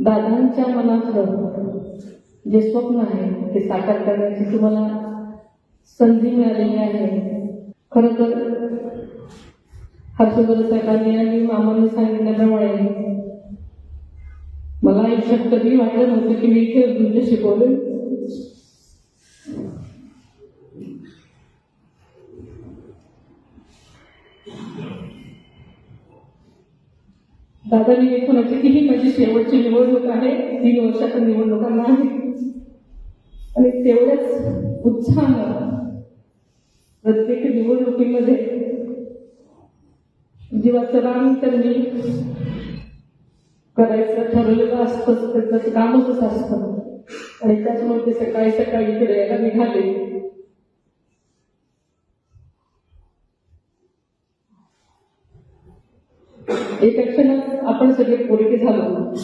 दादांच्या मनातलं जे स्वप्न आहे ते साकार करण्याची तुम्हाला संधी मिळालेली आहे. खरं तर हर्षवर्धन साहेबांनी आणि मामांनी सांगितल्याप्रमाणे मला आयुष्यात कधी वाटलं नव्हतं की मी इथे नृत्य शिकवले. दादांनी म्हणायचे की ही माझी शेवटची निवडणूक आहे, 3 वर्षाच्या निवडणुकांना आहे. आणि तेवढ्याच उत्साहानं प्रत्येक निवडणुकीमध्ये जीवाचं रान त्यांनी करायचं ठरवलेलं असतं, त्याचं कामच असतं. आणि त्याच्यामुळे ते सकाळी सकाळी इकडे यायला निघाले. एका क्षणात आपण सगळे पोरके झालो.